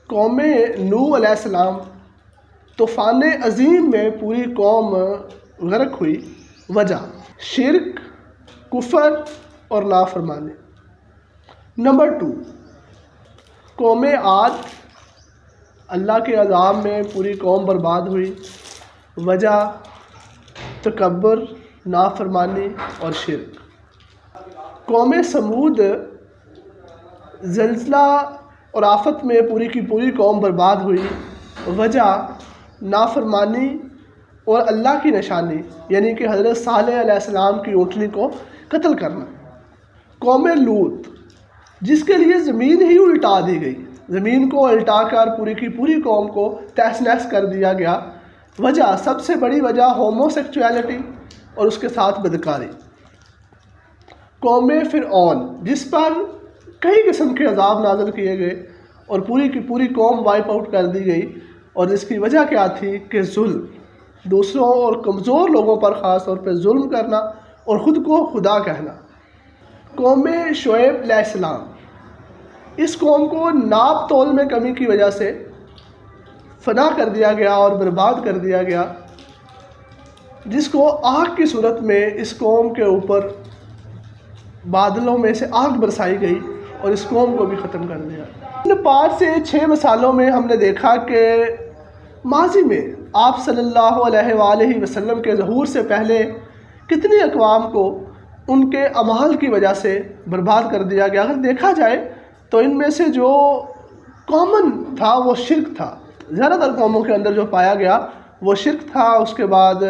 قوم نوح علیہ السلام طوفان عظیم میں پوری قوم غرق ہوئی، وجہ شرک، کفر اور نافرمانی۔ نمبر 2، قوم عاد اللہ کے عذاب میں پوری قوم برباد ہوئی، وجہ تکبر، نافرمانی اور شرک۔ قوم سمود زلزلہ اور آفت میں پوری کی پوری قوم برباد ہوئی، وجہ نافرمانی اور اللہ کی نشانی یعنی کہ حضرت صالح علیہ السلام کی اونٹنی کو قتل کرنا۔ قوم لوط جس کے لیے زمین ہی الٹا دی گئی، زمین کو الٹا کر پوری کی پوری قوم کو تہس نہس کر دیا گیا، وجہ سب سے بڑی وجہ ہومو سیکچویلٹی اور اس کے ساتھ بدکاری۔ قوم فرعون جس پر کئی قسم کے عذاب نازل کیے گئے اور پوری کی پوری قوم وائپ آؤٹ کر دی گئی، اور اس کی وجہ کیا تھی کہ ظلم، دوسروں اور کمزور لوگوں پر خاص طور پہ ظلم کرنا اور خود کو خدا کہنا۔ قوم شعیب علیہ السلام، اس قوم کو ناپ تول میں کمی کی وجہ سے فنا کر دیا گیا اور برباد کر دیا گیا، جس کو آگ کی صورت میں اس قوم کے اوپر بادلوں میں سے آگ برسائی گئی اور اس قوم کو بھی ختم کر دیا۔ ان 5 سے 6 مثالوں میں ہم نے دیکھا کہ ماضی میں آپ صلی اللہ علیہ وآلہ وسلم کے ظہور سے پہلے کتنی اقوام کو ان کے اعمال کی وجہ سے برباد کر دیا گیا۔ اگر دیکھا جائے تو ان میں سے جو کامن تھا وہ شرک تھا، زیادہ تر قوموں کے اندر جو پایا گیا وہ شرک تھا، اس کے بعد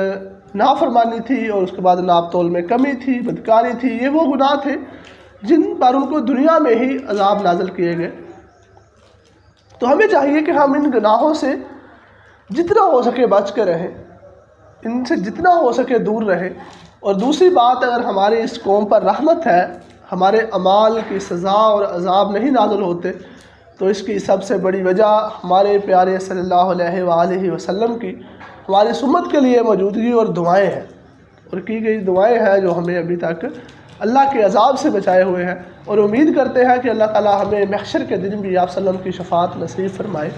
نافرمانی تھی، اور اس کے بعد ناپ تول میں کمی تھی، بدکاری تھی۔ یہ وہ گناہ تھے جن پر ان کو دنیا میں ہی عذاب نازل کیے گئے۔ تو ہمیں چاہیے کہ ہم ان گناہوں سے جتنا ہو سکے بچ کے رہیں، ان سے جتنا ہو سکے دور رہیں۔ اور دوسری بات، اگر ہماری اس قوم پر رحمت ہے، ہمارے اعمال کی سزا اور عذاب نہیں نازل ہوتے، تو اس کی سب سے بڑی وجہ ہمارے پیارے صلی اللہ علیہ وآلہ وسلم کی ہماری سمت کے لیے موجودگی اور دعائیں ہیں، اور کی گئی دعائیں ہیں جو ہمیں ابھی تک اللہ کے عذاب سے بچائے ہوئے ہیں، اور امید کرتے ہیں کہ اللہ تعالیٰ ہمیں محشر کے دن بھی آپ صلی اللہ علیہ وسلم کی شفاعت نصیب فرمائے،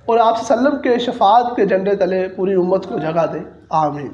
اور آپ صلی اللہ علیہ وسلم کے شفاعت کے جھنڈے تلے پوری امت کو جگہ دے۔ آمین۔